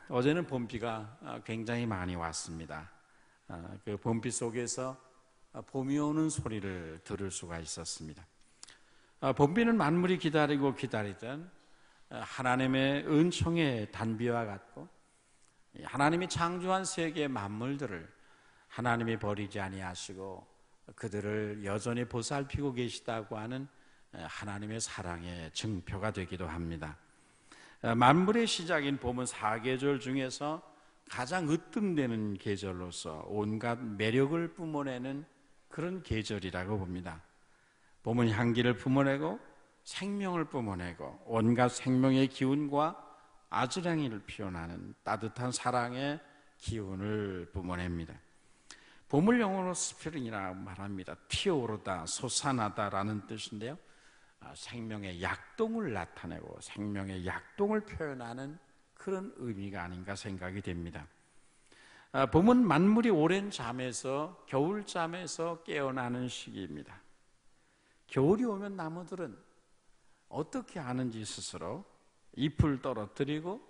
어제는 봄비가 굉장히 많이 왔습니다. 그 봄비 속에서 봄이 오는 소리를 들을 수가 있었습니다. 봄비는 만물이 기다리고 기다리던 하나님의 은총의 단비와 같고, 하나님이 창조한 세계의 만물들을 하나님이 버리지 아니하시고 그들을 여전히 보살피고 계시다고 하는 하나님의 사랑의 증표가 되기도 합니다. 만물의 시작인 봄은 사계절 중에서 가장 으뜸되는 계절로서 온갖 매력을 뿜어내는 그런 계절이라고 봅니다. 봄은 향기를 뿜어내고 생명을 뿜어내고 온갖 생명의 기운과 아지랑이를 피워나는 따뜻한 사랑의 기운을 뿜어냅니다. 봄을 영어로 스프링이라고 말합니다. 피어오르다, 솟아나다라는 뜻인데요, 생명의 약동을 나타내고 생명의 약동을 표현하는 그런 의미가 아닌가 생각이 됩니다. 봄은 만물이 오랜 잠에서, 겨울잠에서 깨어나는 시기입니다. 겨울이 오면 나무들은 어떻게 하는지 스스로 잎을 떨어뜨리고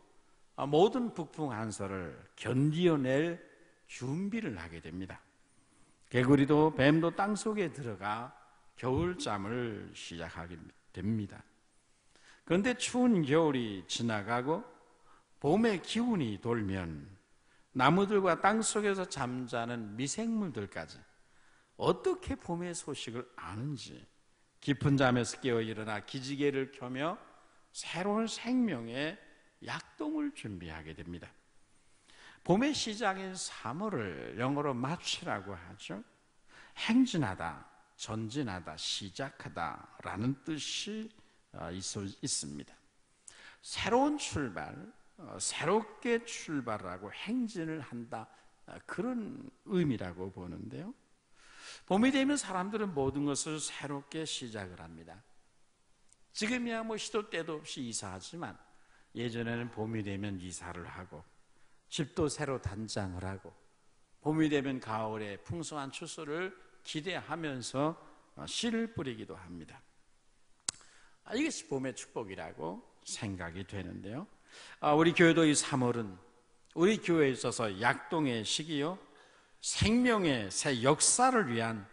모든 북풍 한설을 견디어낼 준비를 하게 됩니다. 개구리도 뱀도 땅속에 들어가 겨울잠을 시작하게 됩니다. 그런데 추운 겨울이 지나가고 봄의 기운이 돌면 나무들과 땅속에서 잠자는 미생물들까지 어떻게 봄의 소식을 아는지 깊은 잠에서 깨어 일어나 기지개를 켜며 새로운 생명의 약동을 준비하게 됩니다. 봄의 시작인 3월을 영어로 마치라고 하죠. 행진하다, 전진하다, 시작하다라는 뜻이 있습니다. 새로운 출발, 새롭게 출발하고 행진을 한다, 그런 의미라고 보는데요. 봄이 되면 사람들은 모든 것을 새롭게 시작을 합니다. 지금이야 시도 때도 없이 이사하지만 예전에는 봄이 되면 이사를 하고 집도 새로 단장을 하고 봄이 되면 가을에 풍성한 추수를 기대하면서 씨를 뿌리기도 합니다. 이것이 봄의 축복이라고 생각이 되는데요. 우리 교회도 이 3월은 우리 교회에 있어서 약동의 시기요, 생명의 새 역사를 위한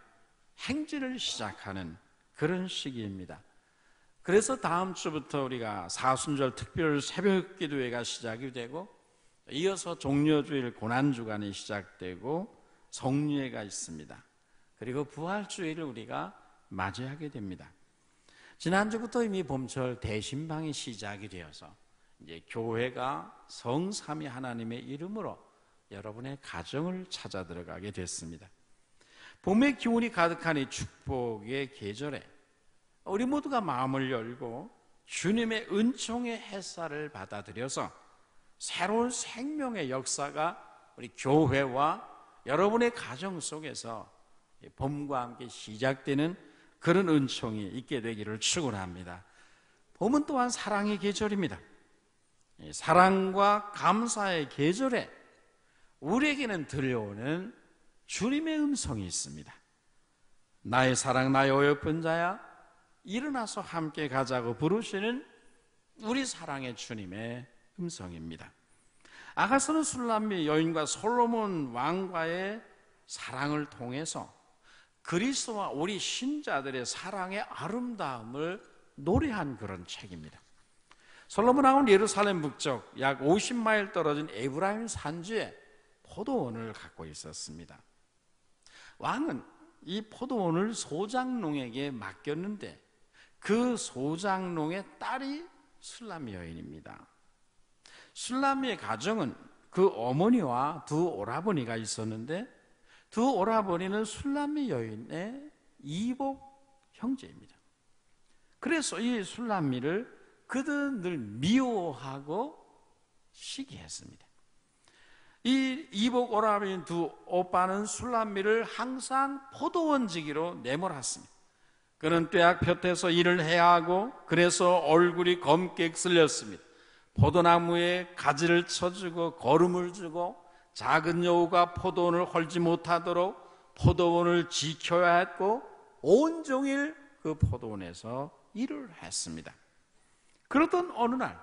행진을 시작하는 그런 시기입니다. 그래서 다음 주부터 우리가 사순절 특별 새벽 기도회가 시작이 되고, 이어서 종려주일 고난주간이 시작되고 성례가 있습니다. 그리고 부활주일을 우리가 맞이하게 됩니다. 지난주부터 이미 봄철 대신방이 시작이 되어서 이제 교회가 성삼위 하나님의 이름으로 여러분의 가정을 찾아 들어가게 됐습니다. 봄의 기운이 가득한 이 축복의 계절에 우리 모두가 마음을 열고 주님의 은총의 햇살을 받아들여서 새로운 생명의 역사가 우리 교회와 여러분의 가정 속에서 봄과 함께 시작되는 그런 은총이 있게 되기를 축원합니다. 봄은 또한 사랑의 계절입니다. 사랑과 감사의 계절에 우리에게는 들려오는 주님의 음성이 있습니다. 나의 사랑, 나의 어여쁜 자야, 일어나서 함께 가자고 부르시는 우리 사랑의 주님의 음성입니다. 아가서는 술람미 여인과 솔로몬 왕과의 사랑을 통해서 그리스도와 우리 신자들의 사랑의 아름다움을 노래한 그런 책입니다. 솔로몬 왕은 예루살렘 북쪽 약 50마일 떨어진 에브라임 산지에 포도원을 갖고 있었습니다. 왕은 이 포도원을 소장농에게 맡겼는데 그 소장농의 딸이 술람미 여인입니다. 술람미의 가정은 그 어머니와 두 오라버니가 있었는데 두 오라버니는 술람미 여인의 이복 형제입니다. 그래서 이 술람미를 그들은 늘 미워하고 시기했습니다. 이 이복 오라버니 두 오빠는 술람미를 항상 포도원지기로 내몰았습니다. 그는 뙤약볕에서 일을 해야 하고 그래서 얼굴이 검게 쓸렸습니다. 포도나무에 가지를 쳐주고 거름을 주고 작은 여우가 포도원을 헐지 못하도록 포도원을 지켜야 했고 온종일 그 포도원에서 일을 했습니다. 그러던 어느 날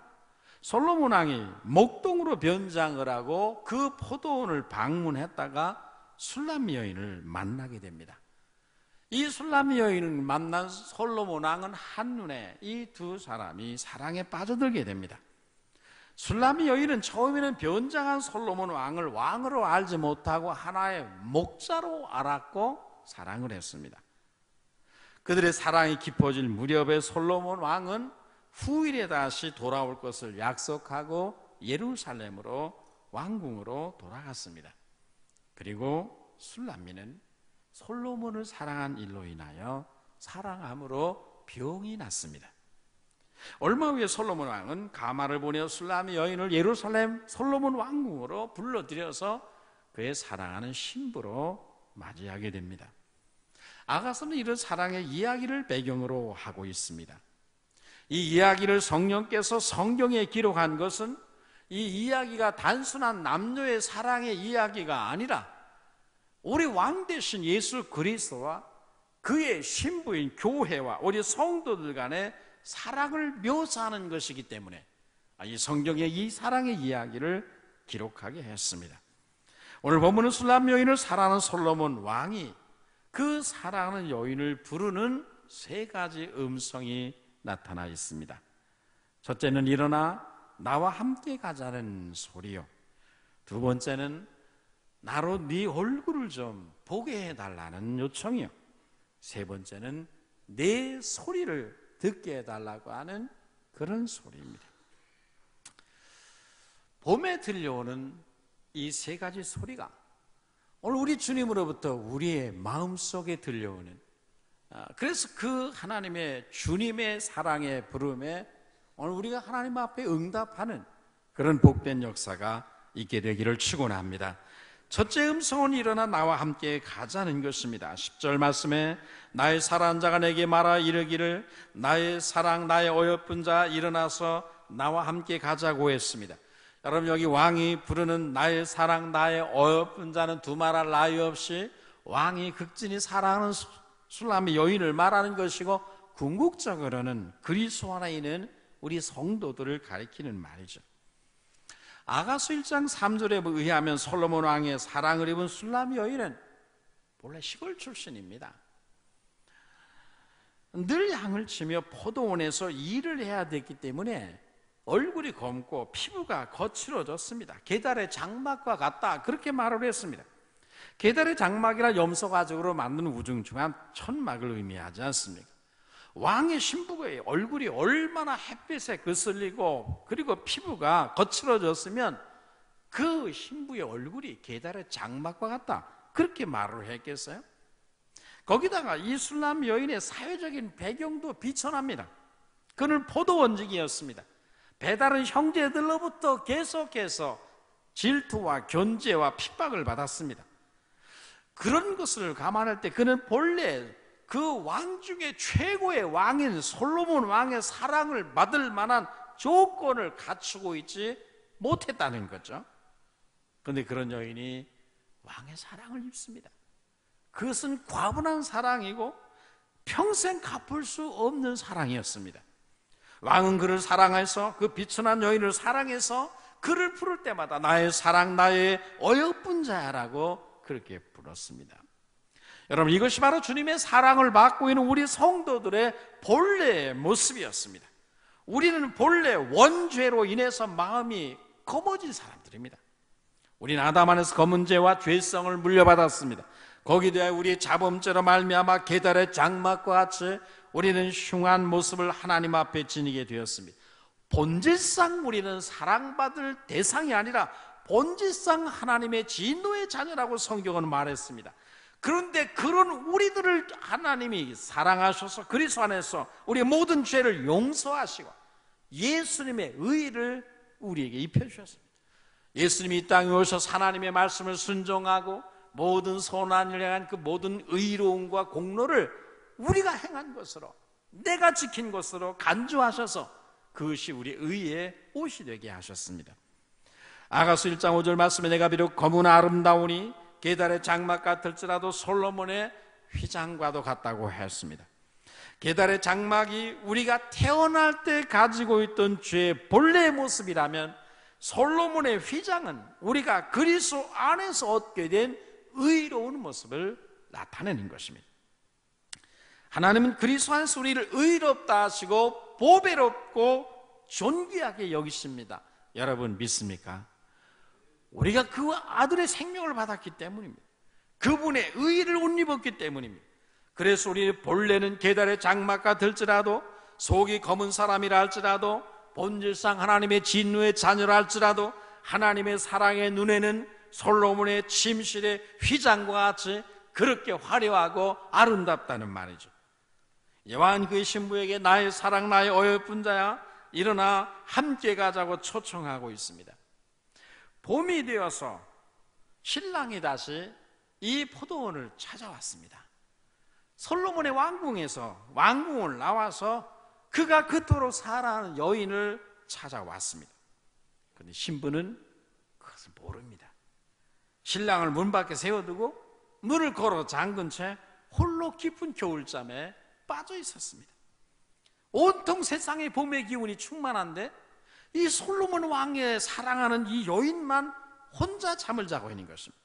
솔로몬 왕이 목동으로 변장을 하고 그 포도원을 방문했다가 술람미 여인을 만나게 됩니다. 이 술람미 여인을 만난 솔로몬 왕은 한눈에 이 두 사람이 사랑에 빠져들게 됩니다. 술람미 여인은 처음에는 변장한 솔로몬 왕을 왕으로 알지 못하고 하나의 목자로 알았고 사랑을 했습니다. 그들의 사랑이 깊어질 무렵에 솔로몬 왕은 후일에 다시 돌아올 것을 약속하고 예루살렘으로 왕궁으로 돌아갔습니다. 그리고 술람미는 솔로몬을 사랑한 일로 인하여 사랑함으로 병이 났습니다. 얼마 후에 솔로몬 왕은 가마를 보내 술람미 여인을 예루살렘 솔로몬 왕궁으로 불러들여서 그의 사랑하는 신부로 맞이하게 됩니다. 아가서는 이런 사랑의 이야기를 배경으로 하고 있습니다. 이 이야기를 성령께서 성경에 기록한 것은 이 이야기가 단순한 남녀의 사랑의 이야기가 아니라 우리 왕 대신 예수 그리스도와 그의 신부인 교회와 우리 성도들 간의 사랑을 묘사하는 것이기 때문에 이 성경에 이 사랑의 이야기를 기록하게 했습니다. 오늘 본문은 술람 여인을 사랑하는 솔로몬 왕이 그 사랑하는 여인을 부르는 세 가지 음성이 나타나 있습니다. 첫째는 일어나 나와 함께 가자는 소리요. 두 번째는 나로 네 얼굴을 좀 보게 해달라는 요청이요. 세 번째는 내 소리를 듣게 해달라고 하는 그런 소리입니다. 봄에 들려오는 이 세 가지 소리가 오늘 우리 주님으로부터 우리의 마음속에 들려오는, 그래서 그 하나님의 주님의 사랑의 부름에 오늘 우리가 하나님 앞에 응답하는 그런 복된 역사가 있게 되기를 축원합니다. 첫째 음성은 일어나 나와 함께 가자는 것입니다. 10절 말씀에 나의 사랑하는 자가 내게 말하 이르기를 나의 사랑 나의 어여쁜 자 일어나서 나와 함께 가자고 했습니다. 여러분, 여기 왕이 부르는 나의 사랑 나의 어여쁜 자는 두말할 나위 없이 왕이 극진히 사랑하는 술람미 여인을 말하는 것이고, 궁극적으로는 그리스도 안에 있는 우리 성도들을 가리키는 말이죠. 아가서 1장 3절에 의하면 솔로몬 왕의 사랑을 입은 술람미 여인은 본래 시골 출신입니다. 늘 양을 치며 포도원에서 일을 해야 됐기 때문에 얼굴이 검고 피부가 거칠어졌습니다. 게달의 장막과 같다, 그렇게 말을 했습니다. 게달의 장막이라 염소 가죽으로 만든 우중충한 천막을 의미하지 않습니까? 왕의 신부의 얼굴이 얼마나 햇빛에 거슬리고 그리고 피부가 거칠어졌으면 그 신부의 얼굴이 게달의 장막과 같다, 그렇게 말을 했겠어요? 거기다가 이 술람 여인의 사회적인 배경도 비천합니다. 그는 포도원직이었습니다. 배다른 형제들로부터 계속해서 질투와 견제와 핍박을 받았습니다. 그런 것을 감안할 때 그는 본래 그 왕 중에 최고의 왕인 솔로몬 왕의 사랑을 받을 만한 조건을 갖추고 있지 못했다는 거죠. 그런데 그런 여인이 왕의 사랑을 입습니다. 그것은 과분한 사랑이고 평생 갚을 수 없는 사랑이었습니다. 왕은 그를 사랑해서 그 비천한 여인을 사랑해서 그를 부를 때마다 나의 사랑 나의 어여쁜 자야라고 그렇게 불렀습니다. 여러분, 이것이 바로 주님의 사랑을 받고 있는 우리 성도들의 본래의 모습이었습니다. 우리는 본래 원죄로 인해서 마음이 검어진 사람들입니다. 우리는 아담 안에서 검은 죄와 죄성을 물려받았습니다. 거기에 대해 우리의 자범죄로 말미암아 게달의 장막과 같이 우리는 흉한 모습을 하나님 앞에 지니게 되었습니다. 본질상 우리는 사랑받을 대상이 아니라 본질상 하나님의 진노의 자녀라고 성경은 말했습니다. 그런데 그런 우리들을 하나님이 사랑하셔서 그리스도 안에서 우리의 모든 죄를 용서하시고 예수님의 의를 우리에게 입혀주셨습니다. 예수님이 이 땅에 오셔서 하나님의 말씀을 순종하고 모든 선한을 향한 그 모든 의로움과 공로를 우리가 행한 것으로, 내가 지킨 것으로 간주하셔서 그것이 우리 의의 옷이 되게 하셨습니다. 아가서 1장 5절 말씀에 내가 비록 검은 아름다우니 게달의 장막 같을지라도 솔로몬의 휘장과도 같다고 했습니다. 계달의 장막이 우리가 태어날 때 가지고 있던 죄의 본래의 모습이라면 솔로몬의 휘장은 우리가 그리스도 안에서 얻게 된 의로운 모습을 나타내는 것입니다. 하나님은 그리스도 안에서 우리를 의롭다 하시고 보배롭고 존귀하게 여기십니다. 여러분 믿습니까? 우리가 그 아들의 생명을 받았기 때문입니다. 그분의 의를 옷 입었기 때문입니다. 그래서 우리는 본래는 계달의 장막과 들지라도, 속이 검은 사람이라 할지라도, 본질상 하나님의 진노의 자녀라 할지라도, 하나님의 사랑의 눈에는 솔로몬의 침실의 휘장과 같이 그렇게 화려하고 아름답다는 말이죠. 요한 그의 신부에게 나의 사랑, 나의 어여쁜 자야, 일어나 함께 가자고 초청하고 있습니다. 봄이 되어서 신랑이 다시 이 포도원을 찾아왔습니다. 솔로몬의 왕궁에서 왕궁을 나와서 그가 그토록 사랑하는 여인을 찾아왔습니다. 그런데 신부는 그것을 모릅니다. 신랑을 문 밖에 세워두고 문을 걸어 잠근 채 홀로 깊은 겨울잠에 빠져 있었습니다. 온통 세상의 봄의 기운이 충만한데 이 솔로몬 왕의 사랑하는 이 여인만 혼자 잠을 자고 있는 것입니다.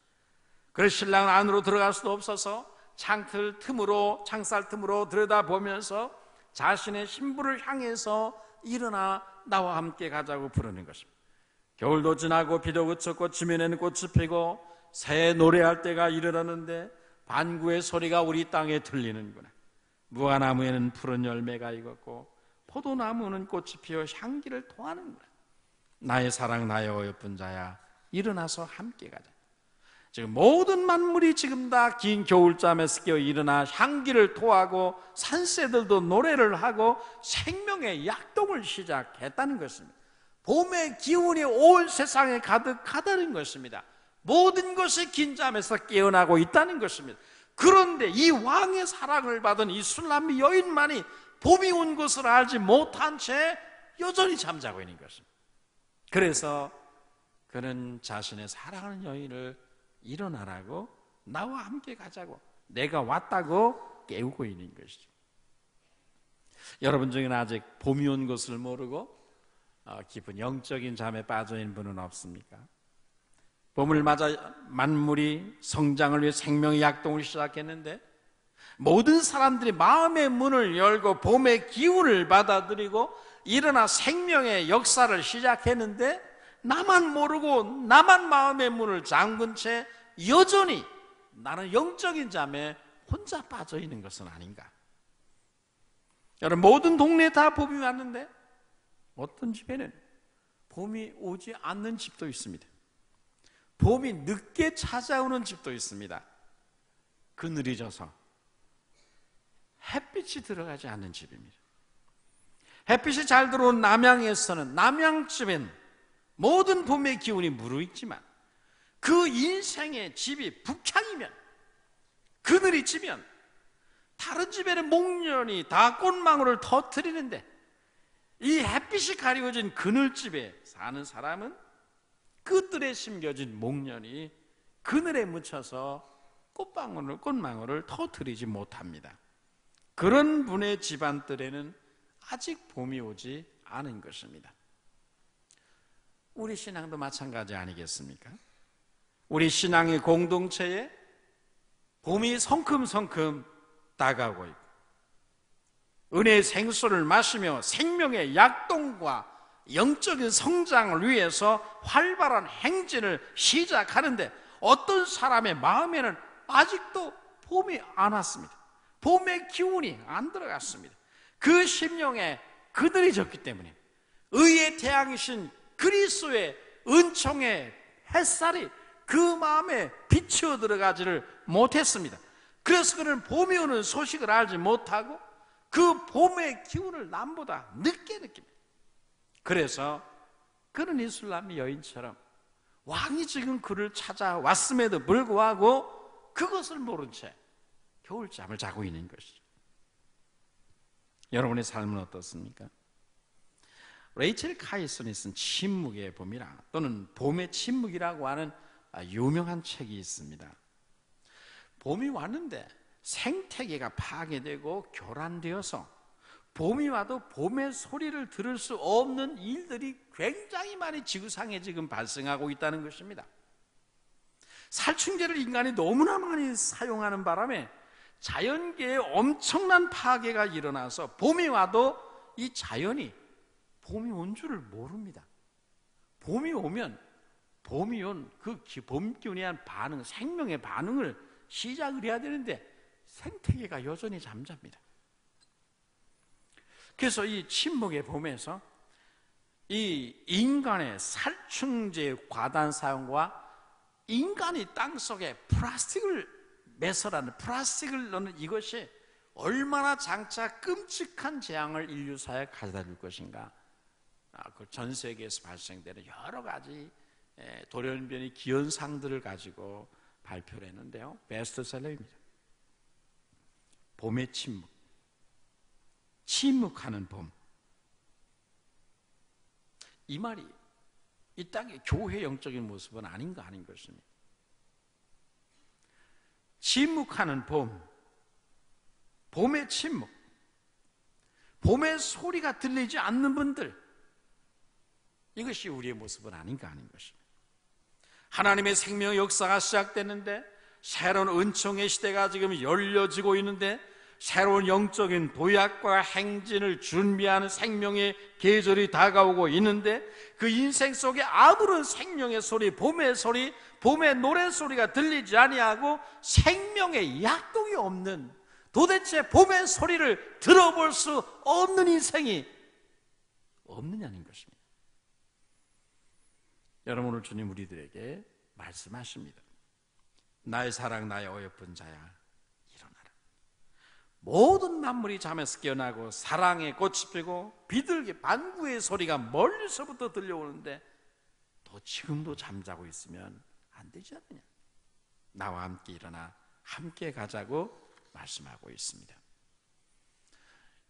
그래서 신랑은 안으로 들어갈 수도 없어서 창살 틈으로 들여다보면서 자신의 신부를 향해서 일어나 나와 함께 가자고 부르는 것입니다. 겨울도 지나고 비도 그쳤고 지면에는 꽃이 피고 새 노래할 때가 이르렀는데 반구의 소리가 우리 땅에 들리는구나. 무화나무에는 푸른 열매가 익었고 포도나무는 꽃이 피어 향기를 토하는구나. 나의 사랑, 나의 어여쁜 자야, 일어나서 함께 가자. 지금 모든 만물이 지금 다 긴 겨울잠에서 깨어 일어나 향기를 토하고 산새들도 노래를 하고 생명의 약동을 시작했다는 것입니다. 봄의 기운이 온 세상에 가득하다는 것입니다. 모든 것이 긴 잠에서 깨어나고 있다는 것입니다. 그런데 이 왕의 사랑을 받은 이 술람미 여인만이 봄이 온 것을 알지 못한 채 여전히 잠자고 있는 것입니다. 그래서 그는 자신의 사랑하는 여인을 일어나라고, 나와 함께 가자고, 내가 왔다고 깨우고 있는 것이죠. 여러분 중에는 아직 봄이 온 것을 모르고 깊은 영적인 잠에 빠져 있는 분은 없습니까? 봄을 맞아 만물이 성장을 위해 생명의 약동을 시작했는데 모든 사람들이 마음의 문을 열고 봄의 기운을 받아들이고 일어나 생명의 역사를 시작했는데 나만 모르고 나만 마음의 문을 잠근 채 여전히 나는 영적인 잠에 혼자 빠져 있는 것은 아닌가? 여러분, 모든 동네에 다 봄이 왔는데 어떤 집에는 봄이 오지 않는 집도 있습니다. 봄이 늦게 찾아오는 집도 있습니다. 그늘이 져서 햇빛이 들어가지 않는 집입니다. 햇빛이 잘 들어온 남양에서는 남양집엔 모든 봄의 기운이 무르익지만 그 인생의 집이 북향이면, 그늘이 지면 다른 집에는 목련이 다 꽃망울을 터뜨리는데 이 햇빛이 가리워진 그늘집에 사는 사람은 그 뜰에 심겨진 목련이 그늘에 묻혀서 꽃망울을 터뜨리지 못합니다. 그런 분의 집안뜰에는 아직 봄이 오지 않은 것입니다. 우리 신앙도 마찬가지 아니겠습니까? 우리 신앙의 공동체에 봄이 성큼성큼 다가오고 있고 은혜의 생수를 마시며 생명의 약동과 영적인 성장을 위해서 활발한 행진을 시작하는데 어떤 사람의 마음에는 아직도 봄이 안 왔습니다. 봄의 기운이 안 들어갔습니다. 그 심령에 그늘이 졌기 때문에 의의 태양이신 그리스도의 은총의 햇살이 그 마음에 비추어 들어가지를 못했습니다. 그래서 그는 봄이 오는 소식을 알지 못하고 그 봄의 기운을 남보다 늦게 느낍니다. 그래서 그는 이 술람미 여인처럼 왕이 지금 그를 찾아왔음에도 불구하고 그것을 모른 채 겨울잠을 자고 있는 것이죠. 여러분의 삶은 어떻습니까? 레이첼 카이슨이 쓴 침묵의 봄이라 또는 봄의 침묵이라고 하는 유명한 책이 있습니다. 봄이 왔는데 생태계가 파괴되고 교란되어서 봄이 와도 봄의 소리를 들을 수 없는 일들이 굉장히 많이 지구상에 지금 발생하고 있다는 것입니다. 살충제를 인간이 너무나 많이 사용하는 바람에 자연계에 엄청난 파괴가 일어나서 봄이 와도 이 자연이 봄이 온 줄을 모릅니다. 봄이 오면 봄이 온 그 봄기운에 대한 반응, 생명의 반응을 시작을 해야 되는데 생태계가 여전히 잠잡니다. 그래서 이 침묵의 봄에서 이 인간의 살충제 과다한 사용과 인간이 땅속에 플라스틱을 매설하는, 플라스틱을 넣는 이것이 얼마나 장차 끔찍한 재앙을 인류사에 가져다 줄 것인가. 그 전 세계에서 발생되는 여러 가지 돌연변이 기현상들을 가지고 발표를 했는데요, 베스트셀러입니다. 봄의 침묵, 침묵하는 봄. 이 말이 이 땅의 교회의 영적인 모습은 아닌가 하는 것입니다. 침묵하는 봄, 봄의 침묵, 봄의 소리가 들리지 않는 분들, 이것이 우리의 모습은 아닌가 하는 것입니다. 하나님의 생명의 역사가 시작됐는데 새로운 은총의 시대가 지금 열려지고 있는데 새로운 영적인 도약과 행진을 준비하는 생명의 계절이 다가오고 있는데 그 인생 속에 아무런 생명의 소리, 봄의 소리, 봄의 노래소리가 들리지 아니하고 생명의 약동이 없는, 도대체 봄의 소리를 들어볼 수 없는 인생이 없느냐는 것입니다. 여러분, 오늘 주님 우리들에게 말씀하십니다. 나의 사랑, 나의 어여쁜 자야, 일어나라. 모든 만물이 잠에서 깨어나고 사랑의 꽃이 피고 비둘기 방구의 소리가 멀리서부터 들려오는데 또 지금도 잠자고 있으면 안 되지 않느냐. 나와 함께 일어나 함께 가자고 말씀하고 있습니다.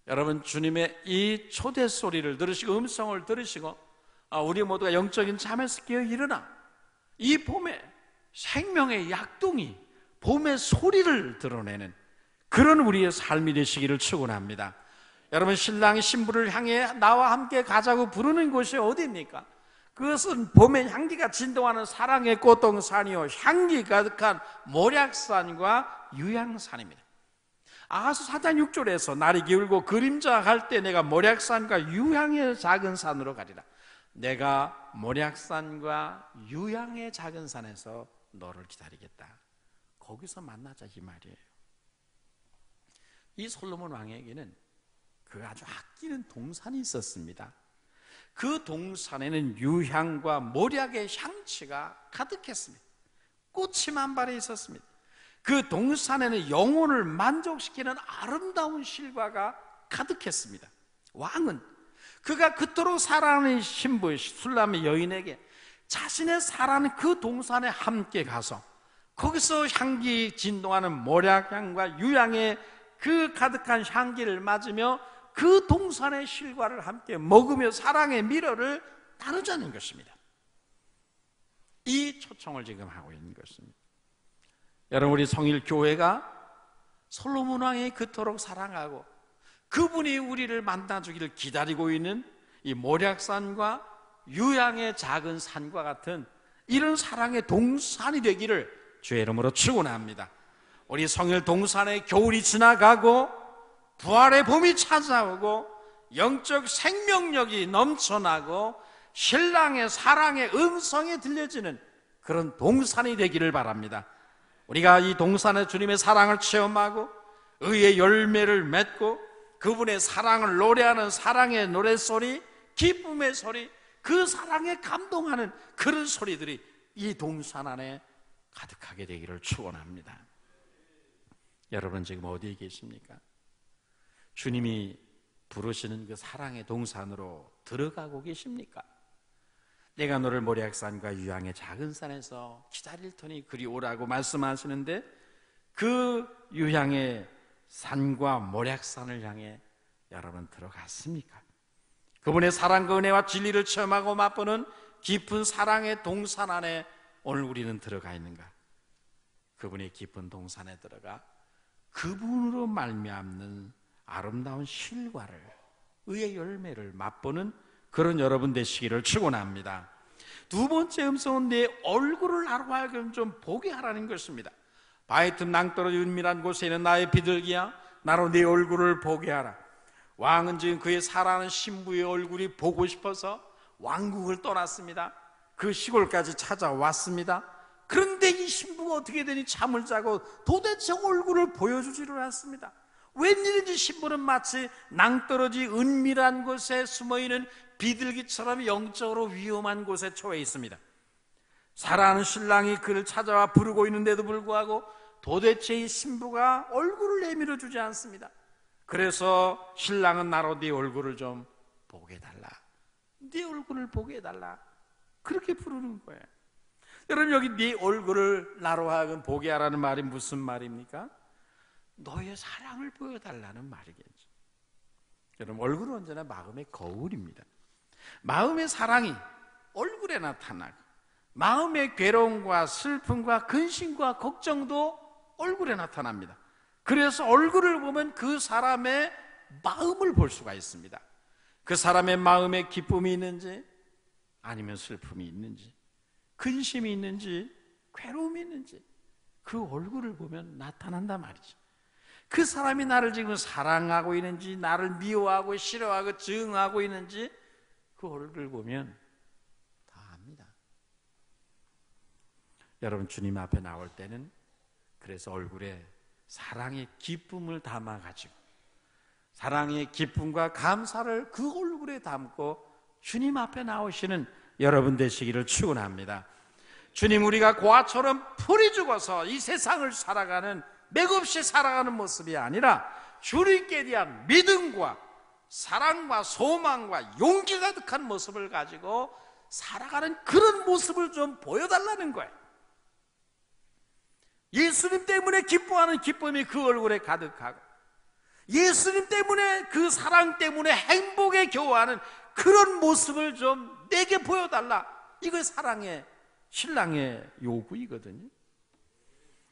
여러분, 주님의 이 초대 소리를 들으시고 음성을 들으시고 우리 모두가 영적인 잠에서 깨어 일어나 이 봄에 생명의 약동이 봄의 소리를 드러내는 그런 우리의 삶이 되시기를 축원합니다. 여러분, 신랑이 신부를 향해 나와 함께 가자고 부르는 곳이 어디입니까? 그것은 봄의 향기가 진동하는 사랑의 꽃동산이요 향기 가득한 모략산과 유향산입니다. 아하스 4장 6절에서 날이 기울고 그림자 갈 때 내가 모략산과 유향의 작은 산으로 가리라. 내가 모략산과 유향의 작은 산에서 너를 기다리겠다. 거기서 만나자, 이 말이에요. 이 솔로몬 왕에게는 그 아주 아끼는 동산이 있었습니다. 그 동산에는 유향과 모략의 향취가 가득했습니다. 꽃이 만발해 있었습니다. 그 동산에는 영혼을 만족시키는 아름다운 실과가 가득했습니다. 왕은 그가 그토록 사랑하는 신부 술람의 여인에게 자신의 사랑하는 그 동산에 함께 가서 거기서 향기 진동하는 모략향과 유향의 그 가득한 향기를 맞으며 그 동산의 실과를 함께 먹으며 사랑의 미러를 나누자는 것입니다. 이 초청을 지금 하고 있는 것입니다. 여러분, 우리 성일교회가 솔로몬 왕이 그토록 사랑하고 그분이 우리를 만나주기를 기다리고 있는 이 모략산과 유향의 작은 산과 같은 이런 사랑의 동산이 되기를 주의 이름으로 축원합니다. 우리 성일 동산의 겨울이 지나가고 부활의 봄이 찾아오고 영적 생명력이 넘쳐나고 신랑의 사랑의 음성이 들려지는 그런 동산이 되기를 바랍니다. 우리가 이 동산의 주님의 사랑을 체험하고 의의 열매를 맺고 그분의 사랑을 노래하는 사랑의 노랫소리, 기쁨의 소리, 그 사랑에 감동하는 그런 소리들이 이 동산 안에 가득하게 되기를 축원합니다. 여러분, 지금 어디에 계십니까? 주님이 부르시는 그 사랑의 동산으로 들어가고 계십니까? 내가 너를 모략산과 유향의 작은 산에서 기다릴 터니 그리 오라고 말씀하시는데 그 유향의 산과 모략산을 향해 여러분 들어갔습니까? 그분의 사랑과 은혜와 진리를 체험하고 맛보는 깊은 사랑의 동산 안에 오늘 우리는 들어가 있는가? 그분의 깊은 동산에 들어가 그분으로 말미암는 아름다운 실과를, 의의 열매를 맛보는 그런 여러분 되시기를 축원합니다. 두 번째 음성은 내 얼굴을 나로 하여금 좀 보게 하라는 것입니다. 바위 틈 낭떠러지 은밀한 곳에 있는 나의 비둘기야, 나로 네 얼굴을 보게 하라. 왕은 지금 그의 사랑하는 신부의 얼굴이 보고 싶어서 왕국을 떠났습니다. 그 시골까지 찾아왔습니다. 그런데 이 신부가 어떻게 되니 잠을 자고 도대체 얼굴을 보여주지를 않습니다. 웬일인지 신부는 마치 낭떠러지 은밀한 곳에 숨어있는 비둘기처럼 영적으로 위험한 곳에 처해 있습니다. 사랑하는 신랑이 그를 찾아와 부르고 있는데도 불구하고 도대체 이 신부가 얼굴을 내밀어 주지 않습니다. 그래서 신랑은 나로 네 얼굴을 좀 보게 해달라, 네 얼굴을 보게 해달라, 그렇게 부르는 거예요. 여러분, 여기 네 얼굴을 나로 하여금 보게 하라는 말이 무슨 말입니까? 너의 사랑을 보여달라는 말이겠죠. 여러분, 얼굴은 언제나 마음의 거울입니다. 마음의 사랑이 얼굴에 나타나고, 마음의 괴로움과 슬픔과 근심과 걱정도 얼굴에 나타납니다. 그래서 얼굴을 보면 그 사람의 마음을 볼 수가 있습니다. 그 사람의 마음에 기쁨이 있는지, 아니면 슬픔이 있는지, 근심이 있는지, 괴로움이 있는지, 그 얼굴을 보면 나타난단 말이죠. 그 사람이 나를 지금 사랑하고 있는지, 나를 미워하고 싫어하고 증오하고 있는지 그 얼굴을 보면 다 압니다. 여러분, 주님 앞에 나올 때는 그래서 얼굴에 사랑의 기쁨을 담아가지고, 사랑의 기쁨과 감사를 그 얼굴에 담고 주님 앞에 나오시는 여러분 되시기를 축원합니다. 주님, 우리가 고아처럼 풀이 죽어서 이 세상을 살아가는, 맥없이 살아가는 모습이 아니라 주님께 대한 믿음과 사랑과 소망과 용기 가득한 모습을 가지고 살아가는 그런 모습을 좀 보여달라는 거예요. 예수님 때문에 기뻐하는 기쁨이 그 얼굴에 가득하고, 예수님 때문에, 그 사랑 때문에 행복에 겨워하는 그런 모습을 좀 내게 보여달라. 이거 사랑의, 신랑의 요구이거든요.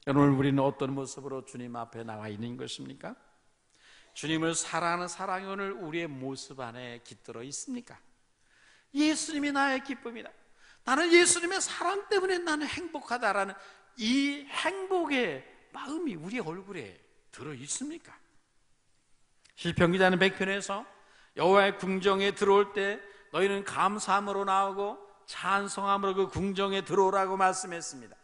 오늘 우리는 어떤 모습으로 주님 앞에 나와 있는 것입니까? 주님을 사랑하는 사랑이 오늘 우리의 모습 안에 깃들어 있습니까? 예수님이 나의 기쁨이다, 나는 예수님의 사랑 때문에 나는 행복하다라는 이 행복의 마음이 우리의 얼굴에 들어 있습니까? 시편 기자는 100편에서 여호와의 궁정에 들어올 때 너희는 감사함으로 나오고 찬송함으로 그 궁정에 들어오라고 말씀했습니다.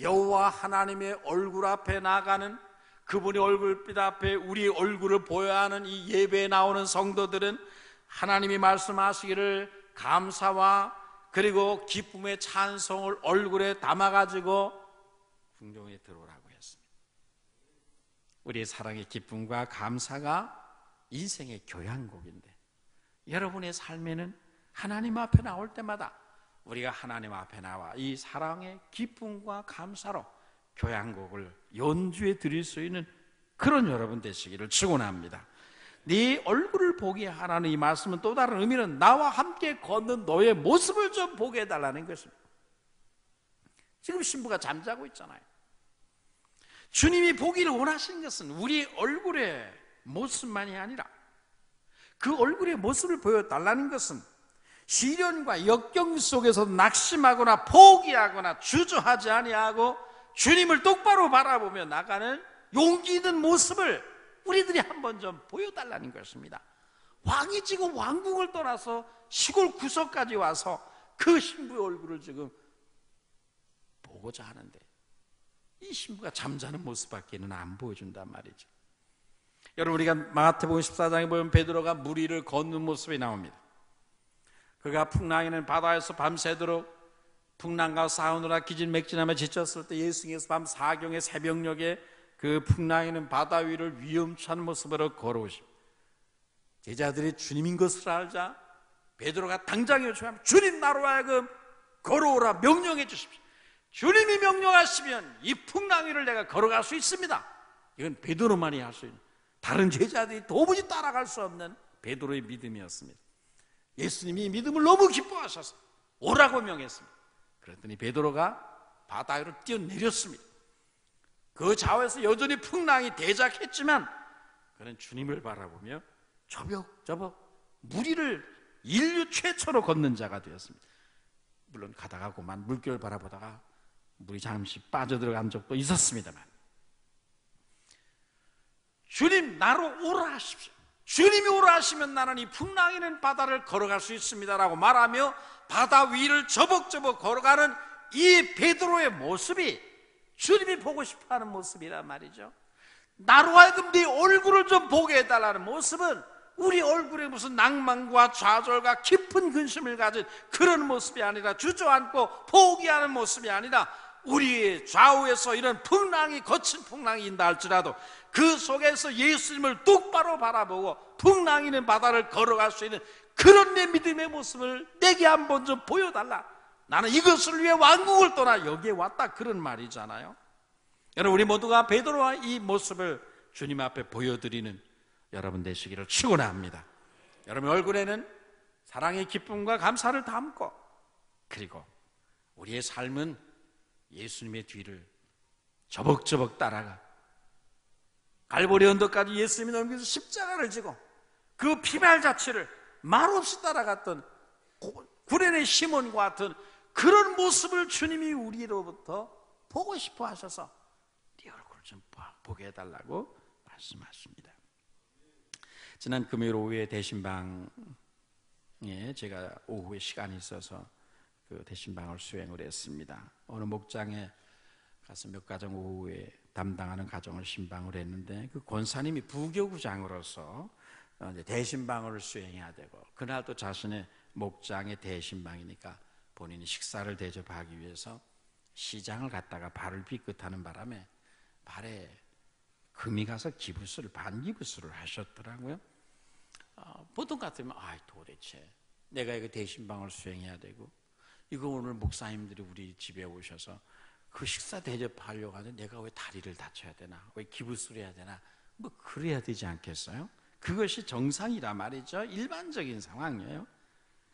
여호와 하나님의 얼굴 앞에 나가는, 그분의 얼굴빛 앞에 우리 얼굴을 보여야 하는 이 예배에 나오는 성도들은 하나님이 말씀하시기를 감사와 그리고 기쁨의 찬송을 얼굴에 담아가지고 궁정에 들어오라고 했습니다. 우리의 사랑의 기쁨과 감사가 인생의 교양곡인데, 여러분의 삶에는 하나님 앞에 나올 때마다 우리가 하나님 앞에 나와 이 사랑의 기쁨과 감사로 교향곡을 연주해 드릴 수 있는 그런 여러분 되시기를 축원합니다. 네 얼굴을 보게 하라는 이 말씀은 또 다른 의미는 나와 함께 걷는 너의 모습을 좀 보게 해달라는 것입니다. 지금 신부가 잠자고 있잖아요. 주님이 보기를 원하시는 것은 우리 얼굴의 모습만이 아니라 그 얼굴의 모습을 보여달라는 것은 시련과 역경 속에서 낙심하거나 포기하거나 주저하지 아니하고 주님을 똑바로 바라보며 나가는 용기 있는 모습을 우리들이 한번 좀 보여달라는 것입니다. 왕이 지금 왕궁을 떠나서 시골 구석까지 와서 그 신부의 얼굴을 지금 보고자 하는데 이 신부가 잠자는 모습밖에는 안 보여준단 말이죠. 여러분, 우리가 마태복음 14장에 보면 베드로가 물 위를 걷는 모습이 나옵니다. 그가 풍랑이는 바다에서 밤새도록 풍랑과 싸우느라 기진맥진하며 지쳤을 때 예수님께서 밤 사경의 새벽녘에 그 풍랑이는 바다 위를 위험찬 모습으로 걸어오십니다. 제자들이 주님인 것을 알자 베드로가 당장 요청하면 주님, 나로 하여금 걸어오라 명령해 주십시오. 주님이 명령하시면 이 풍랑 위를 내가 걸어갈 수 있습니다. 이건 베드로만이 할 수 있는, 다른 제자들이 도무지 따라갈 수 없는 베드로의 믿음이었습니다. 예수님이 이 믿음을 너무 기뻐하셔서 오라고 명했습니다. 그랬더니 베드로가 바다 위로 뛰어내렸습니다. 그 좌우에서 여전히 풍랑이 대작했지만 그는 주님을 바라보며 저벅저벅 무리를 인류 최초로 걷는 자가 되었습니다. 물론 가다가 그만 물결 바라보다가 물이 잠시 빠져들어간 적도 있었습니다만, 주님 나로 오라 하십시오. 주님이 오라 하시면 나는 이 풍랑이는 바다를 걸어갈 수 있습니다라고 말하며 바다 위를 저벅저벅 걸어가는 이 베드로의 모습이 주님이 보고 싶어하는 모습이란 말이죠. 나로 하여금 네 얼굴을 좀 보게 해달라는 모습은 우리 얼굴에 무슨 낭만과 좌절과 깊은 근심을 가진 그런 모습이 아니라, 주저앉고 포기하는 모습이 아니라, 우리의 좌우에서 이런 풍랑이, 거친 풍랑이 인다 할지라도 그 속에서 예수님을 똑바로 바라보고 풍랑이는 바다를 걸어갈 수 있는 그런 내 믿음의 모습을 내게 한번 좀 보여달라. 나는 이것을 위해 왕국을 떠나 여기에 왔다, 그런 말이잖아요. 여러분, 우리 모두가 베드로와 이 모습을 주님 앞에 보여드리는 여러분 되시기를 축원합니다. 여러분 얼굴에는 사랑의 기쁨과 감사를 담고, 그리고 우리의 삶은 예수님의 뒤를 저벅저벅 따라가 갈보리 언덕까지 예수님이 넘겨서 십자가를 지고 그 피발 자체를 말없이 따라갔던 구레네 시몬과 같은 그런 모습을 주님이 우리로부터 보고 싶어 하셔서 네 얼굴을 좀 보게 해달라고 말씀하십니다. 지난 금요일 오후에 대신방에 제가 오후에 시간이 있어서 그 대신방을 수행을 했습니다. 어느 목장에 가서 몇 가정 오후에 담당하는 가정을 신방을 했는데, 그 권사님이 부교구장으로서 대신방을 수행해야 되고, 그날도 자신의 목장의 대신방이니까 본인이 식사를 대접하기 위해서 시장을 갔다가 발을 삐끗하는 바람에 발에 금이 가서 기부스를, 반기부스를 하셨더라고요. 보통 같으면 도대체 내가 이거 대신방을 수행해야 되고, 이거 오늘 목사님들이 우리 집에 오셔서 그 식사 대접하려고 하는데 내가 왜 다리를 다쳐야 되나, 왜 기부스를 해야 되나, 뭐 그래야 되지 않겠어요? 그것이 정상이라 말이죠. 일반적인 상황이에요.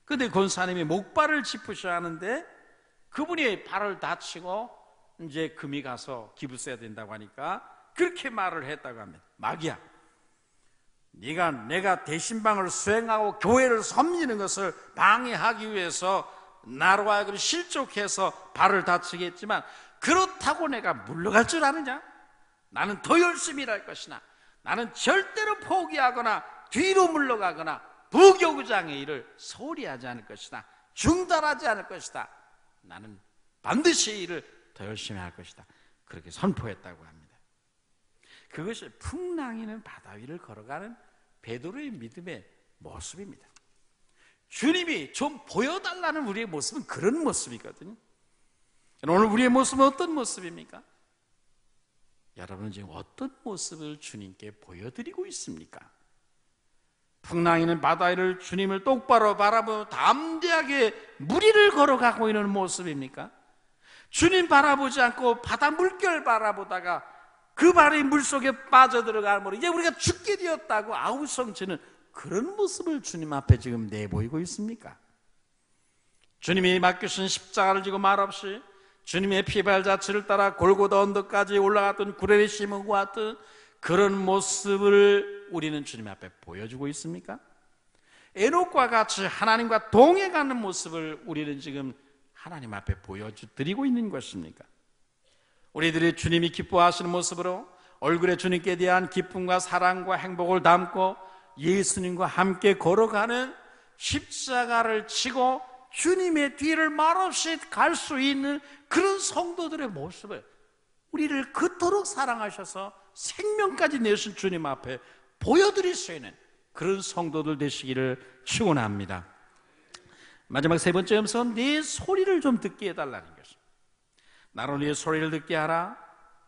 근데 권사님이 목발을 짚으셔야 하는데 그분이 발을 다치고 이제 금이 가서 기부스해야 된다고 하니까 그렇게 말을 했다고 합니다. 마귀야, 네가 내가 대신방을 수행하고 교회를 섬기는 것을 방해하기 위해서 나로 하여금 실족해서 발을 다치게 했지만, 그렇다고 내가 물러갈 줄 아느냐? 나는 더 열심히 일할 것이나, 나는 절대로 포기하거나 뒤로 물러가거나 부교구장의 일을 소홀히 하지 않을 것이다, 중단하지 않을 것이다. 나는 반드시 이 일을 더 열심히 할 것이다, 그렇게 선포했다고 합니다. 그것이 풍랑이는 바다 위를 걸어가는 베드로의 믿음의 모습입니다. 주님이 좀 보여달라는 우리의 모습은 그런 모습이거든요. 오늘 우리의 모습은 어떤 모습입니까? 여러분은 지금 어떤 모습을 주님께 보여드리고 있습니까? 풍랑이는 바다 위를 주님을 똑바로 바라보며 담대하게 무리를 걸어가고 있는 모습입니까? 주님 바라보지 않고 바다 물결 바라보다가 그 발이 물속에 빠져들어가므로 이제 우리가 죽게 되었다고 아우성치는 그런 모습을 주님 앞에 지금 내보이고 있습니까? 주님이 맡기신 십자가를 지고 말없이 주님의 피발자취를 따라 골고다 언덕까지 올라갔던 구레네 시몬과 같은 그런 모습을 우리는 주님 앞에 보여주고 있습니까? 에녹과 같이 하나님과 동행하는 모습을 우리는 지금 하나님 앞에 보여드리고 있는 것입니까? 우리들이 주님이 기뻐하시는 모습으로 얼굴에 주님께 대한 기쁨과 사랑과 행복을 담고 예수님과 함께 걸어가는, 십자가를 지고 주님의 뒤를 말없이 갈 수 있는 그런 성도들의 모습을, 우리를 그토록 사랑하셔서 생명까지 내신 주님 앞에 보여드릴 수 있는 그런 성도들 되시기를 축원합니다. 마지막 세 번째 음성은 네 소리를 좀 듣게 해달라는 것입니다. 나로 네 소리를 듣게 하라.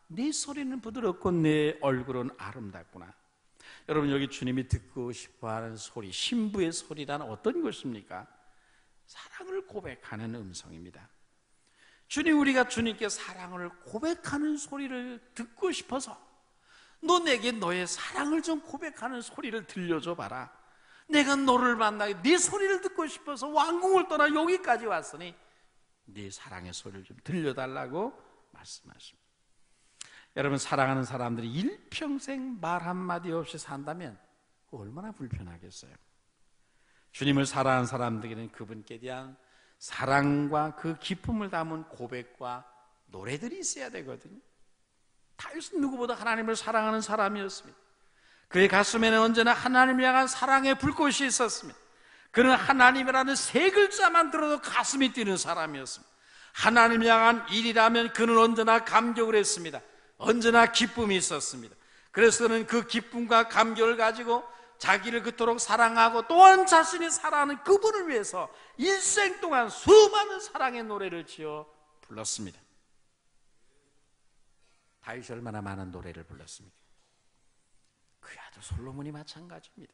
네 소리는 부드럽고 내 얼굴은 아름답구나. 여러분, 여기 주님이 듣고 싶어하는 소리, 신부의 소리란 어떤 것입니까? 사랑을 고백하는 음성입니다. 주님, 우리가 주님께 사랑을 고백하는 소리를 듣고 싶어서 너 내게 너의 사랑을 좀 고백하는 소리를 들려줘 봐라. 내가 너를 만나게 네 소리를 듣고 싶어서 왕궁을 떠나 여기까지 왔으니 네 사랑의 소리를 좀 들려달라고 말씀하십니다. 여러분, 사랑하는 사람들이 일평생 말 한마디 없이 산다면 얼마나 불편하겠어요. 주님을 사랑하는 사람들에게는 그분께 대한 사랑과 그 기쁨을 담은 고백과 노래들이 있어야 되거든요. 다윗은 누구보다 하나님을 사랑하는 사람이었습니다. 그의 가슴에는 언제나 하나님을 향한 사랑의 불꽃이 있었습니다. 그는 하나님이라는 세 글자만 들어도 가슴이 뛰는 사람이었습니다. 하나님을 향한 일이라면 그는 언제나 감격을 했습니다. 언제나 기쁨이 있었습니다. 그래서 그는 그 기쁨과 감격을 가지고 자기를 그토록 사랑하고 또한 자신이 사랑하는 그분을 위해서 일생 동안 수많은 사랑의 노래를 지어 불렀습니다. 다윗이 얼마나 많은 노래를 불렀습니까? 그의 아들 솔로몬이 마찬가지입니다.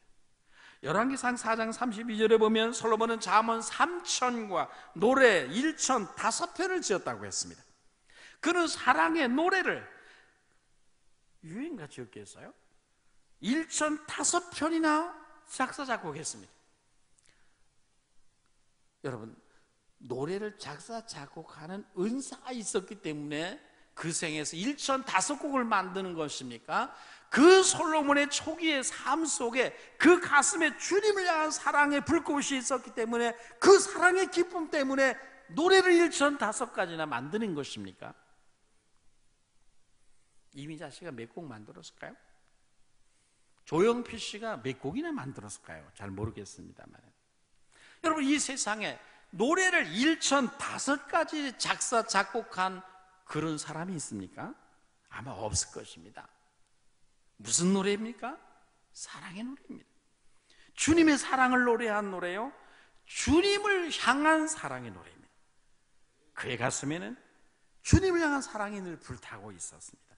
열왕기상 4장 32절에 보면 솔로몬은 잠언 3천과 노래 1천 5편을 지었다고 했습니다. 그는 사랑의 노래를 유행가 지었겠어요? 1천 5편이나 작사 작곡했습니다. 여러분, 노래를 작사 작곡하는 은사가 있었기 때문에 그 생에서 1천 5곡을 만드는 것입니까? 그 솔로몬의 초기의 삶 속에 그 가슴에 주님을 향한 사랑의 불꽃이 있었기 때문에 그 사랑의 기쁨 때문에 노래를 1천 5가지나 만드는 것입니까? 이미자 씨가 몇 곡 만들었을까요? 조영필 씨가 몇 곡이나 만들었을까요? 잘 모르겠습니다만, 여러분, 이 세상에 노래를 1천 5가지 작사 작곡한 그런 사람이 있습니까? 아마 없을 것입니다. 무슨 노래입니까? 사랑의 노래입니다. 주님의 사랑을 노래한 노래요, 주님을 향한 사랑의 노래입니다. 그의 가슴에는 주님을 향한 사랑이 늘 불타고 있었습니다.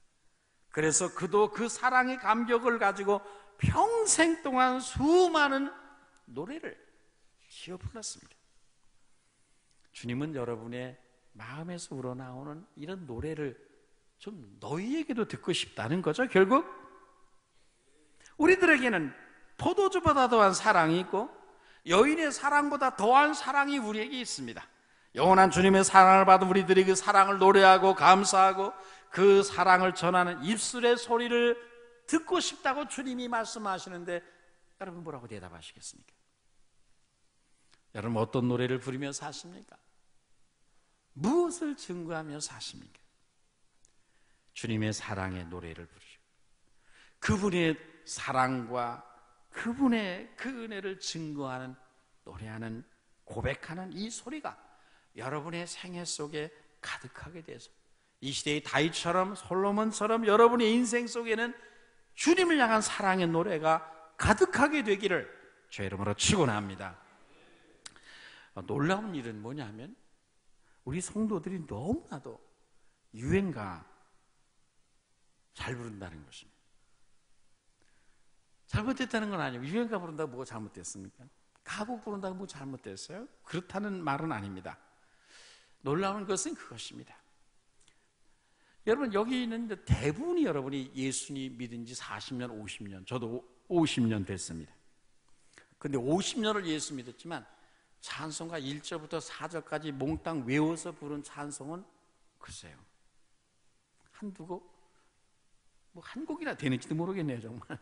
그래서 그도 그 사랑의 감격을 가지고 평생 동안 수많은 노래를 지어 불렀습니다. 주님은 여러분의 마음에서 우러나오는 이런 노래를 좀 너희에게도 듣고 싶다는 거죠. 결국 우리들에게는 포도주보다 더한 사랑이 있고 여인의 사랑보다 더한 사랑이 우리에게 있습니다. 영원한 주님의 사랑을 받은 우리들이 그 사랑을 노래하고 감사하고 그 사랑을 전하는 입술의 소리를 듣고 싶다고 주님이 말씀하시는데, 여러분 뭐라고 대답하시겠습니까? 여러분 어떤 노래를 부르며 사십니까? 무엇을 증거하며 사십니까? 주님의 사랑의 노래를 부르시고 그분의 사랑과 그분의 그 은혜를 증거하는, 노래하는, 고백하는 이 소리가 여러분의 생애 속에 가득하게 돼서 이 시대의 다윗처럼 솔로몬처럼 여러분의 인생 속에는 주님을 향한 사랑의 노래가 가득하게 되기를 주의 이름으로 축원합니다. 놀라운 일은 뭐냐면 우리 성도들이 너무나도 유행가 잘 부른다는 것입니다. 잘못됐다는 건 아니고, 유행가 부른다고 뭐가 잘못됐습니까? 가곡 부른다고 뭐 잘못됐어요? 그렇다는 말은 아닙니다. 놀라운 것은 그것입니다. 여러분, 여기 있는 대부분이 여러분이 예수님 믿은 지 40년, 50년, 저도 50년 됐습니다. 근데 50년을 예수 믿었지만 찬송가 1절부터 4절까지 몽땅 외워서 부른 찬송은 글쎄요, 한두 곡? 뭐 한 곡이나 되는지도 모르겠네요, 정말.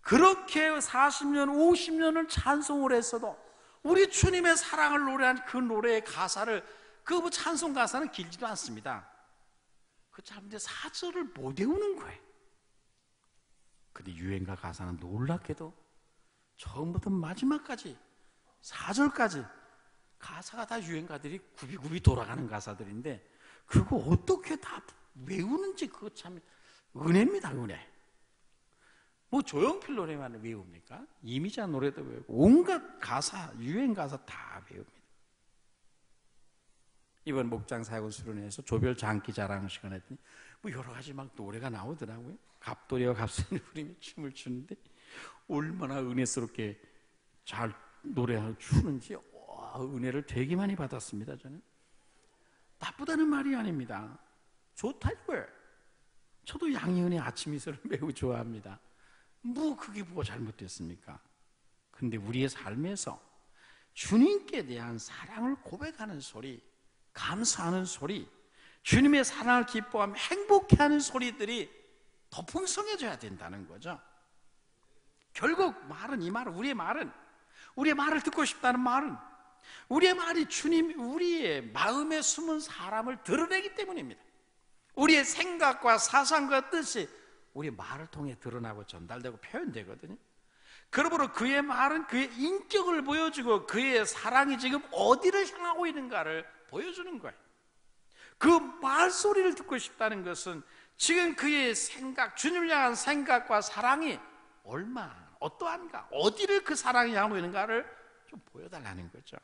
그렇게 40년, 50년을 찬송을 했어도 우리 주님의 사랑을 노래한 그 노래의 가사를, 그 찬송 가사는 길지도 않습니다. 그 짧은데 4절을 못 외우는 거예요. 근데 유행가 가사는 놀랍게도 처음부터 마지막까지 4절까지 가사가 다 유행가들이 굽이굽이 돌아가는 가사들인데 그거 어떻게 다 외우는지 그거 참 은혜입니다, 은혜. 뭐 조용필 노래만 외웁니까? 이미자 노래도 외우고 온갖 가사, 유행 가사 다 외웁니다. 이번 목장 사역을 수련회에서 조별 장기 자랑 시간 했더니 뭐 여러 가지 막 노래가 나오더라고요. 갑돌이와 갑선이 부리며 춤을 추는데 얼마나 은혜스럽게 잘 노래하고 추는지, 와, 은혜를 되게 많이 받았습니다. 저는 나쁘다는 말이 아닙니다. 좋다 이거예요. 저도 양희은의 아침 이슬을 매우 좋아합니다. 뭐 그게 뭐가 잘못됐습니까? 근데 우리의 삶에서 주님께 대한 사랑을 고백하는 소리, 감사하는 소리, 주님의 사랑을 기뻐하며 행복해하는 소리들이 더 풍성해져야 된다는 거죠. 결국 말은, 이 말은, 우리의 말을 듣고 싶다는 말은, 우리의 말이 우리의 마음에 숨은 사람을 드러내기 때문입니다. 우리의 생각과 사상과 뜻이 우리의 말을 통해 드러나고 전달되고 표현되거든요. 그러므로 그의 말은 그의 인격을 보여주고 그의 사랑이 지금 어디를 향하고 있는가를 보여주는 거예요. 그 말소리를 듣고 싶다는 것은 지금 그의 생각, 주님을 향한 생각과 사랑이 어떠한가, 어디를 그 사랑이 향하고 있는가를 좀 보여달라는 거죠.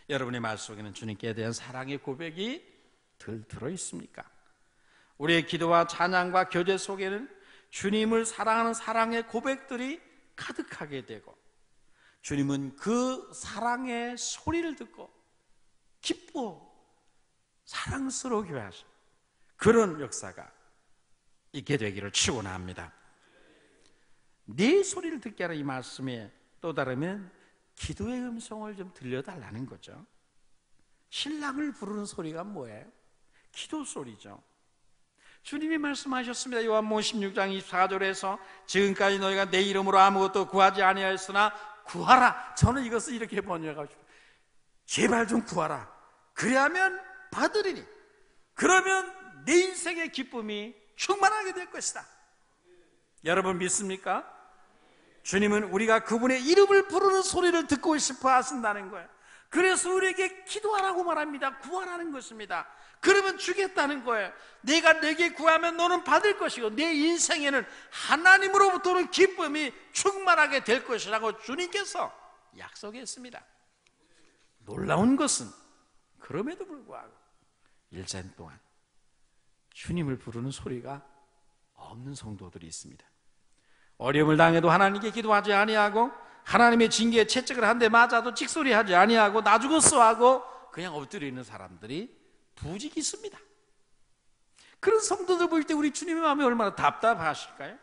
여러분의 말 속에는 주님께 대한 사랑의 고백이 들어 있습니까? 우리의 기도와 찬양과 교제 속에는 주님을 사랑하는 사랑의 고백들이 가득하게 되고, 주님은 그 사랑의 소리를 듣고 기뻐 사랑스러우게 하시는 그런 역사가 있게 되기를 축원합니다. 네 소리를 듣게 하는 이 말씀에 또 다르면 기도의 음성을 좀 들려달라는 거죠. 신랑을 부르는 소리가 뭐예요? 기도 소리죠. 주님이 말씀하셨습니다. 요한복음 16장 24절에서 지금까지 너희가 내 이름으로 아무것도 구하지 아니하였으나 구하라. 저는 이것을 이렇게 번역하고 싶어요. 제발 좀 구하라. 그래야면 받으리니, 그러면 내 인생의 기쁨이 충만하게 될 것이다. 여러분 믿습니까? 주님은 우리가 그분의 이름을 부르는 소리를 듣고 싶어 하신다는 거예요. 그래서 우리에게 기도하라고 말합니다. 구하라는 것입니다. 그러면 주겠다는 거예요. 내가 내게 구하면 너는 받을 것이고 내 인생에는 하나님으로부터는 기쁨이 충만하게 될 것이라고 주님께서 약속했습니다. 놀라운 것은 그럼에도 불구하고 일생 동안 주님을 부르는 소리가 없는 성도들이 있습니다. 어려움을 당해도 하나님께 기도하지 아니하고, 하나님의 징계에 채찍을 한 대 맞아도 찍소리하지 아니하고, 나 죽었어 하고 그냥 엎드려 있는 사람들이 부직 있습니다. 그런 성도들 볼 때 우리 주님의 마음이 얼마나 답답하실까요?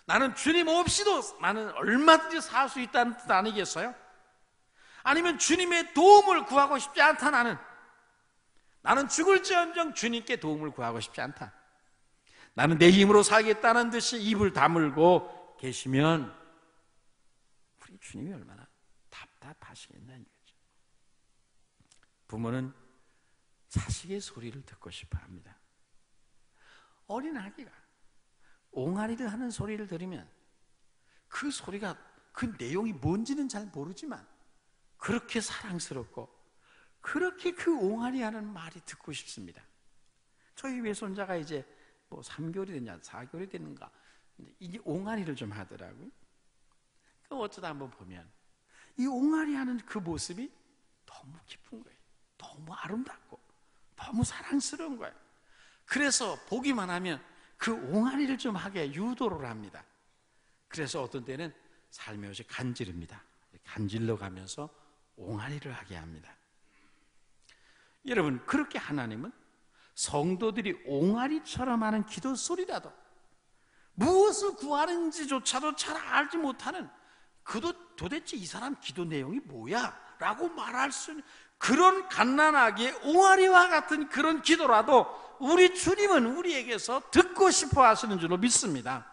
나는 주님 없이도 나는 얼마든지 살 수 있다는 뜻 아니겠어요? 아니면 주님의 도움을 구하고 싶지 않다. 나는 죽을지언정 주님께 도움을 구하고 싶지 않다. 나는 내 힘으로 살겠다는 듯이 입을 다물고 계시면 우리 주님이 얼마나 답답하시겠냐는 거죠. 부모는 자식의 소리를 듣고 싶어 합니다. 어린 아기가 옹알이를 하는 소리를 들으면 그 소리가, 그 내용이 뭔지는 잘 모르지만 그렇게 사랑스럽고 그렇게 그 옹알이 하는 말이 듣고 싶습니다. 저희 외손자가 이제 3개월이 됐냐 4개월이 됐는가 이게 옹알이를 좀 하더라고요. 어쩌다 한번 보면 이 옹알이 하는 그 모습이 너무 기쁜 거예요. 너무 아름답고 너무 사랑스러운 거예요. 그래서 보기만 하면 그 옹알이를 좀 하게 유도를 합니다. 그래서 어떤 때는 살며시 간지릅니다. 간질러 가면서 옹알이를 하게 합니다. 여러분, 그렇게 하나님은 성도들이 옹알이처럼 하는 기도 소리라도, 무엇을 구하는지조차도 잘 알지 못하는, 도대체 이 사람 기도 내용이 뭐야? 라고 말할 수 있는 그런 갓난아기의 옹알이와 같은 그런 기도라도 우리 주님은 우리에게서 듣고 싶어 하시는 줄로 믿습니다.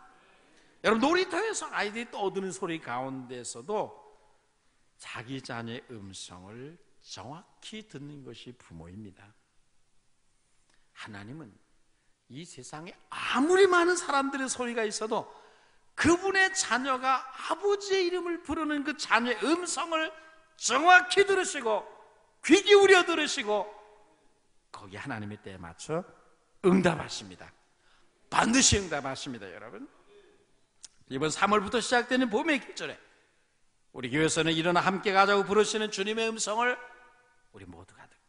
여러분, 놀이터에서 아이들이 떠드는 소리 가운데서도 자기 자녀의 음성을 정확히 듣는 것이 부모입니다. 하나님은 이 세상에 아무리 많은 사람들의 소리가 있어도 그분의 자녀가 아버지의 이름을 부르는 그 자녀의 음성을 정확히 들으시고 귀 기울여 들으시고 거기 하나님의 때에 맞춰 응답하십니다. 반드시 응답하십니다. 여러분, 이번 3월부터 시작되는 봄의 계절에 우리 교회에서는 일어나 함께 가자고 부르시는 주님의 음성을 우리 모두가 듣고,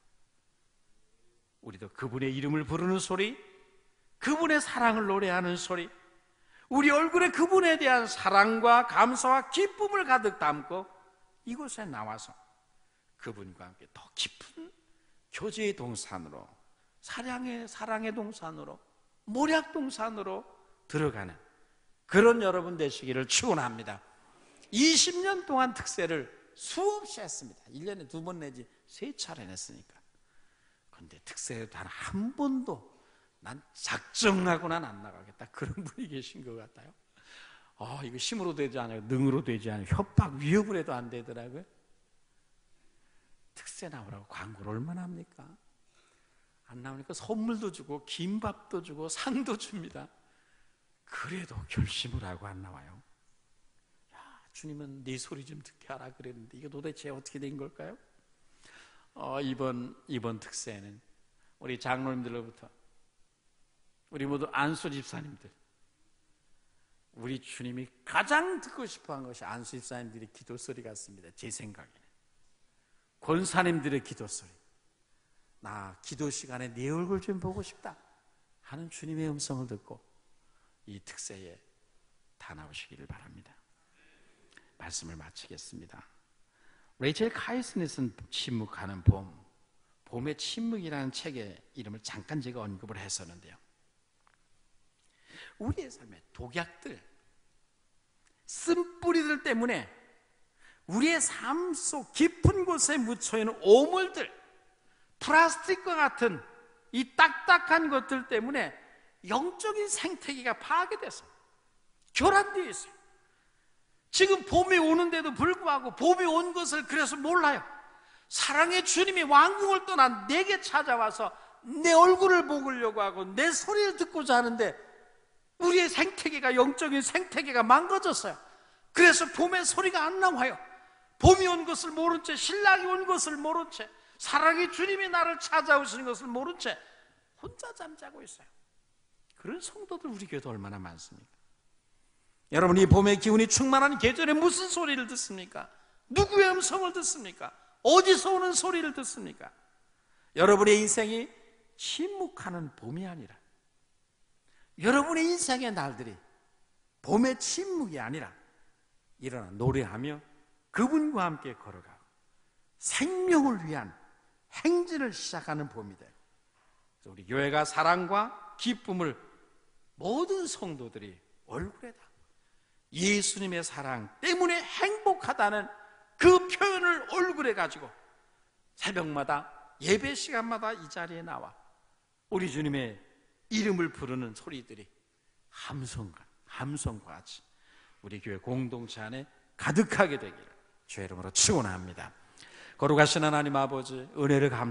우리도 그분의 이름을 부르는 소리, 그분의 사랑을 노래하는 소리, 우리 얼굴에 그분에 대한 사랑과 감사와 기쁨을 가득 담고 이곳에 나와서 그분과 함께 더 깊은 교제의 동산으로, 사랑의 동산으로, 모략 동산으로 들어가는 그런 여러분 되시기를 축원합니다. 20년 동안 특세를 수없이 했습니다. 1년에 2번 내지 3차례 했으니까 그런데 특세에 단 한 번도 난 작정하고는 안 나가겠다, 그런 분이 계신 것 같아요. 이거 힘으로 되지 않아요, 능으로 되지 않아요, 협박 위협을 해도 안 되더라고요. 특세 나오라고 광고를 얼마나 합니까? 안 나오니까 선물도 주고 김밥도 주고 상도 줍니다. 그래도 결심을 하고 안 나와요. 주님은 네 소리 좀 듣게 하라 그랬는데 이게 도대체 어떻게 된 걸까요? 이번 특세는 우리 장로님들로부터 우리 모두 안수 집사님들, 우리 주님이 가장 듣고 싶어한 것이 안수 집사님들의 기도소리 같습니다. 제 생각에는 권사님들의 기도소리, 나 기도 시간에 네 얼굴 좀 보고 싶다 하는 주님의 음성을 듣고 이 특세에 다 나오시기를 바랍니다. 말씀을 마치겠습니다. 레이첼 카이슨이 쓴 침묵하는 봄, 봄의 침묵이라는 책의 이름을 잠깐 제가 언급을 했었는데요, 우리의 삶의 독약들, 쓴뿌리들 때문에 우리의 삶 속 깊은 곳에 묻혀있는 오물들, 플라스틱과 같은 이 딱딱한 것들 때문에 영적인 생태계가 파괴돼서 결함되어 있어요. 지금 봄이 오는데도 불구하고 봄이 온 것을 그래서 몰라요. 사랑의 주님이 왕궁을 떠나 내게 찾아와서 내 얼굴을 보려고 하고 내 소리를 듣고자 하는데 우리의 생태계가, 영적인 생태계가 망가졌어요. 그래서 봄의 소리가 안 나와요. 봄이 온 것을 모른 채, 신랑이 온 것을 모른 채, 사랑의 주님이 나를 찾아오시는 것을 모른 채 혼자 잠자고 있어요. 그런 성도들 우리 교회도 얼마나 많습니까? 여러분, 이 봄의 기운이 충만한 계절에 무슨 소리를 듣습니까? 누구의 음성을 듣습니까? 어디서 오는 소리를 듣습니까? 여러분의 인생이 침묵하는 봄이 아니라, 여러분의 인생의 날들이 봄의 침묵이 아니라 일어나 노래하며 그분과 함께 걸어가고 생명을 위한 행진을 시작하는 봄이 돼요. 우리 교회가 사랑과 기쁨을 모든 성도들이 얼굴에다 예수님의 사랑 때문에 행복하다는 그 표현을 얼굴에 가지고 새벽마다 예배 시간마다 이 자리에 나와 우리 주님의 이름을 부르는 소리들이 함성과 같이 우리 교회 공동체 안에 가득하게 되기를 주의 이름으로 축원합니다. 거룩하신 하나님 아버지, 은혜를 감사합니다.